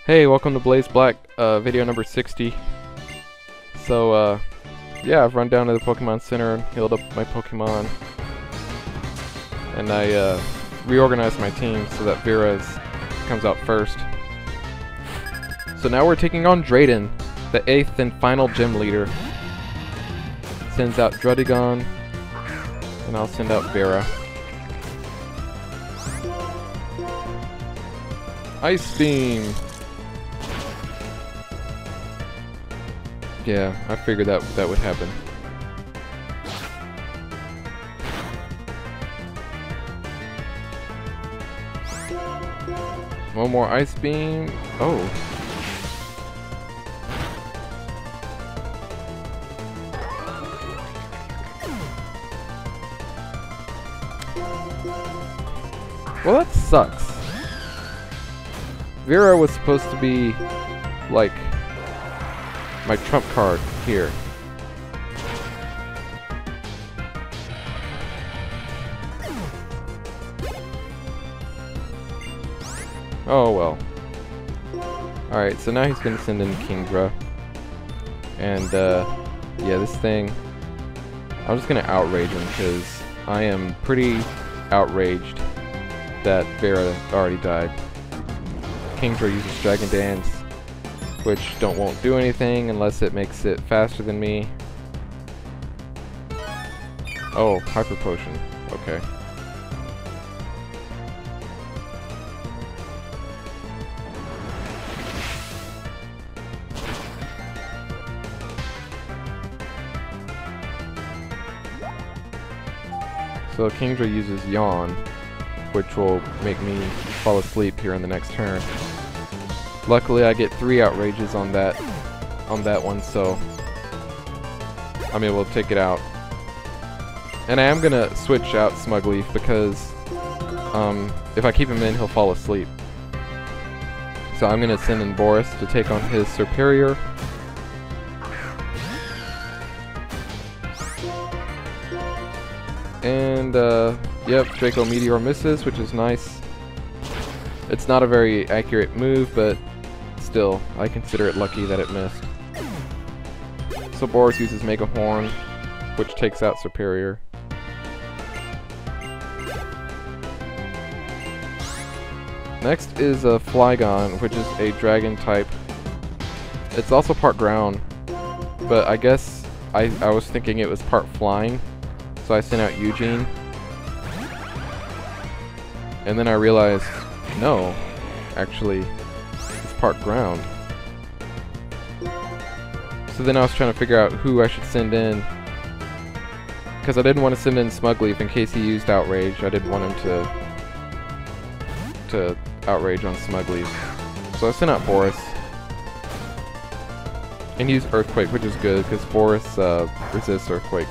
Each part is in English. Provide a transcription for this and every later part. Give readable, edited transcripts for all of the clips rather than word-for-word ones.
Hey, welcome to BlazeBlack, video number 60. So, yeah, I've run down to the Pokemon Center and healed up my Pokemon. And I, reorganized my team so that Vera comes out first. So now we're taking on Drayden, the 8th and final gym leader. Sends out Drayden, and I'll send out Vera. Ice Beam! Yeah, I figured that would happen. One more Ice Beam. Oh. Well, that sucks. Vera was supposed to be like my trump card here. Oh well. Alright, so now he's gonna send in Kingdra. And yeah, this thing, I'm just gonna outrage him because I am pretty outraged that Vera already died. Kingdra uses Dragon Dance, which won't do anything unless it makes it faster than me. Oh, Hyper Potion. Okay. So Kingdra uses Yawn, which will make me fall asleep here in the next turn. Luckily, I get 3 outrages on that one, so I'm able to take it out. And I am gonna switch out Smugleaf because if I keep him in, he'll fall asleep. So I'm gonna send in Boris to take on his superior. And yep, Draco Meteor misses, which is nice. It's not a very accurate move, but still, I consider it lucky that it missed. So Boris uses Mega Horn, which takes out Superior. Next is a Flygon, which is a Dragon type. It's also part ground, but I guess I was thinking it was part flying, so I sent out Eugene. And then I realized, no, actually, part ground. So then I was trying to figure out who I should send in, because I didn't want to send in Smugleaf in case he used Outrage. I didn't want him to Outrage on Smugleaf. So I sent out Boris. And he used Earthquake, which is good because Boris resists Earthquake.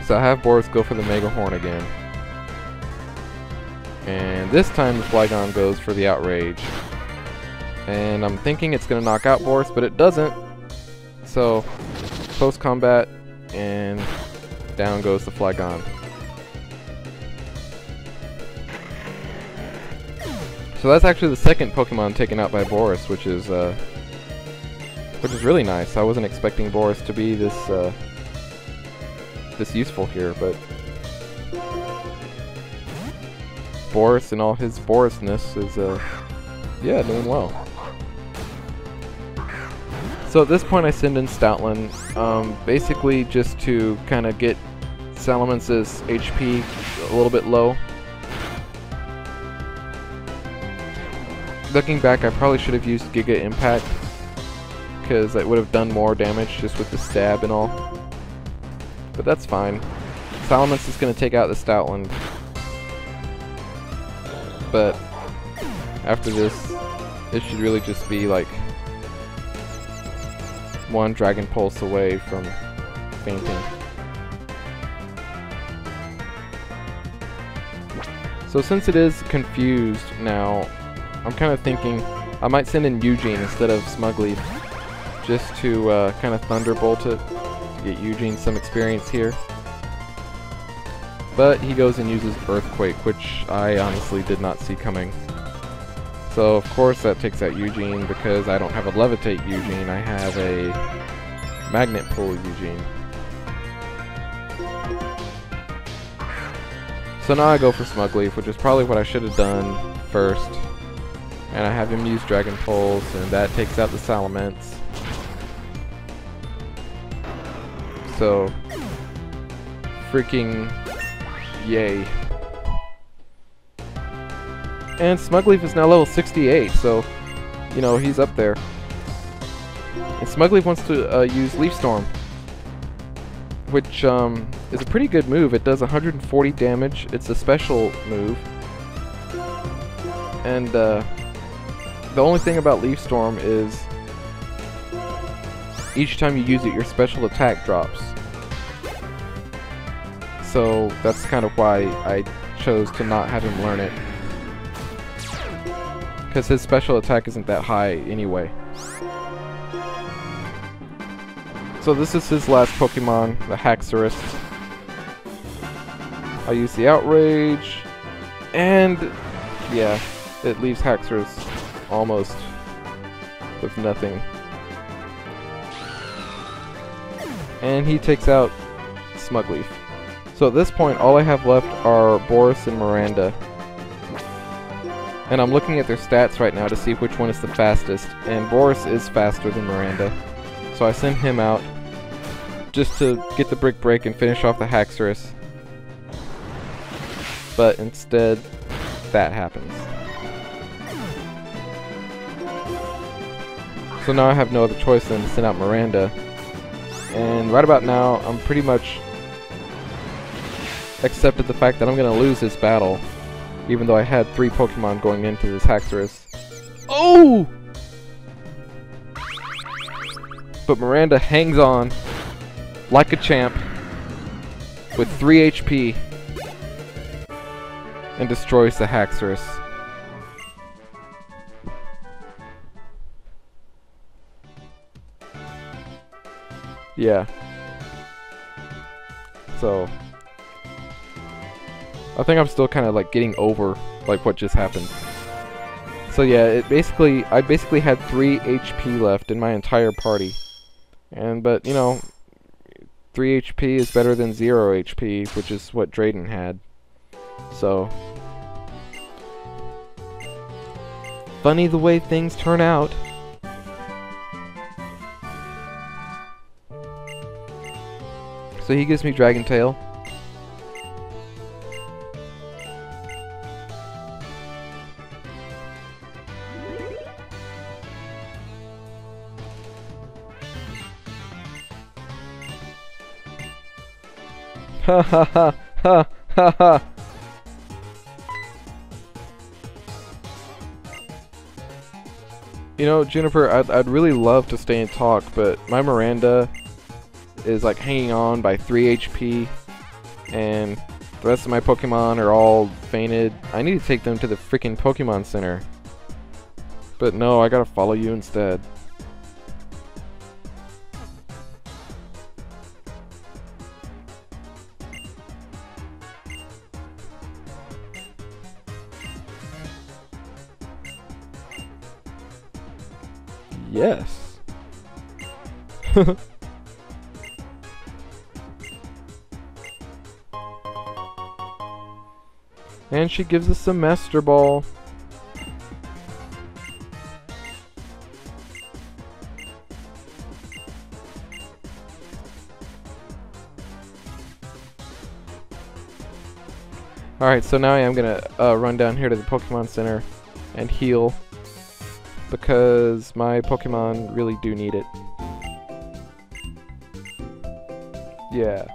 So I have Boris go for the Mega Horn again. And this time the Flygon goes for the Outrage. And I'm thinking it's going to knock out Boris, but it doesn't. So, post-combat, and down goes the Flygon. So that's actually the second Pokemon taken out by Boris, which is really nice. I wasn't expecting Boris to be this useful here, but Boris and all his Borisness is yeah, doing well. So at this point I send in Stoutland, basically just to kind of get Salamance's HP a little bit low. Looking back, I probably should have used Giga Impact, because it would have done more damage just with the stab and all. But that's fine. Salamence is going to take out the Stoutland. But after this, it should really just be like one Dragon Pulse away from fainting. So since it is confused now, I'm kind of thinking I might send in Eugene instead of Smugleaf, just to kind of Thunderbolt it. Get Eugene some experience here. But he goes and uses Earthquake, which I honestly did not see coming. So of course that takes out Eugene, because I don't have a Levitate Eugene, I have a Magnet Pull Eugene. So now I go for Smugleaf, which is probably what I should have done first. And I have him use Dragon Pulse, and that takes out the Salamence. So, freaking yay. And Smugleaf is now level 68, so, you know, he's up there. And Smugleaf wants to use Leaf Storm, which is a pretty good move. It does 140 damage. It's a special move. And the only thing about Leaf Storm is each time you use it, your special attack drops. So that's kind of why I chose to not have him learn it, because his special attack isn't that high anyway. So this is his last Pokemon, the Haxorus. I use the Outrage, and yeah, it leaves Haxorus almost with nothing. And he takes out Smugleaf. So at this point, all I have left are Boris and Miranda. And I'm looking at their stats right now to see which one is the fastest. And Boris is faster than Miranda. So I send him out just to get the Brick Break and finish off the Haxorus. But instead, that happens. So now I have no other choice than to send out Miranda. And right about now, I'm pretty much accepted the fact that I'm going to lose this battle, even though I had 3 Pokemon going into this Haxorus. Oh! But Miranda hangs on like a champ with 3 HP and destroys the Haxorus. Yeah. So I think I'm still kind of like getting over like what just happened. So yeah, I basically had 3 HP left in my entire party. But you know, 3 HP is better than 0 HP, which is what Drayden had. So funny the way things turn out. So he gives me Dragon Tail. Ha ha ha ha ha ha. You know, Juniper, I'd really love to stay and talk, but my Miranda is like hanging on by 3 HP, and the rest of my Pokemon are all fainted. I need to take them to the freaking Pokemon Center. But no, I gotta follow you instead. Yes. And she gives us a Master Ball. Alright, so now I am gonna run down here to the Pokemon Center and heal, because my Pokemon really do need it. Yeah.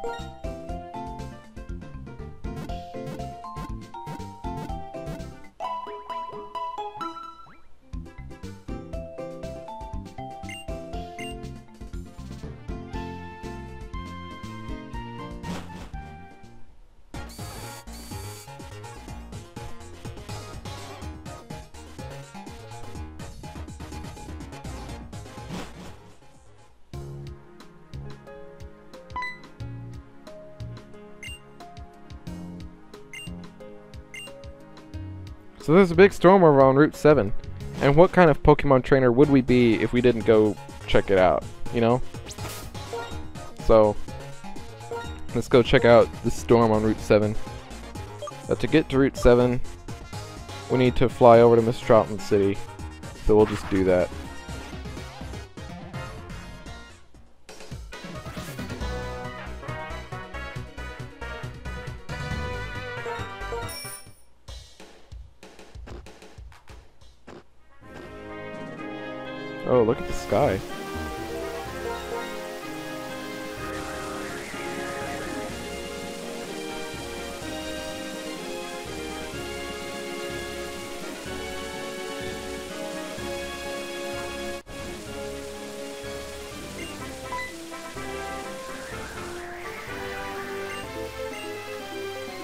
So there's a big storm over on Route 7. And what kind of Pokemon trainer would we be if we didn't go check it out, you know? So, let's go check out the storm on Route 7. To get to Route 7, we need to fly over to Metropolitan City. So we'll just do that. Oh, look at the sky.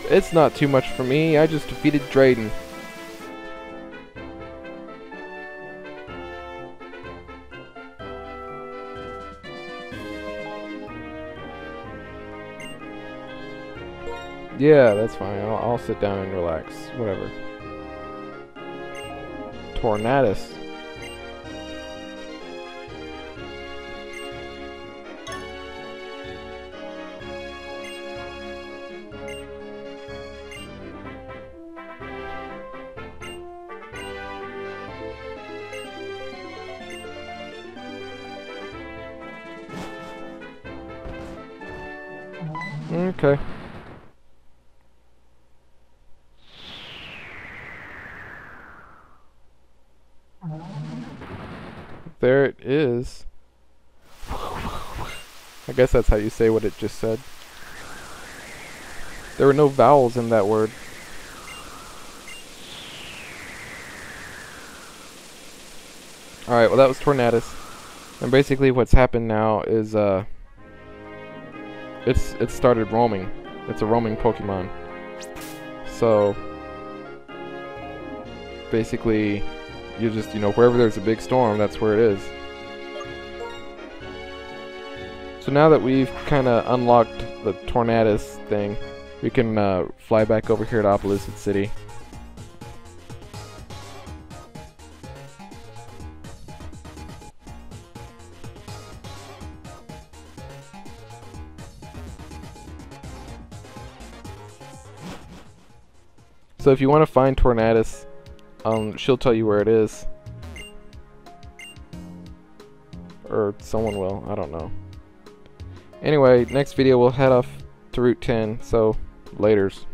It's not too much for me, I just defeated Drayden. Yeah, that's fine. I'll sit down and relax. Whatever. Tornadus. Okay. There it is. I guess that's how you say what it just said. There were no vowels in that word. Alright, well that was Tornadus. And basically what's happened now is it's started roaming. It's a roaming Pokemon. So basically you just, you know, wherever there's a big storm, that's where it is. So now that we've kind of unlocked the Tornadus thing, we can fly back over here to Overleveled City. So if you want to find Tornadus, she'll tell you where it is. Or someone will, I don't know. Anyway, next video we'll head off to Route 10, so laters.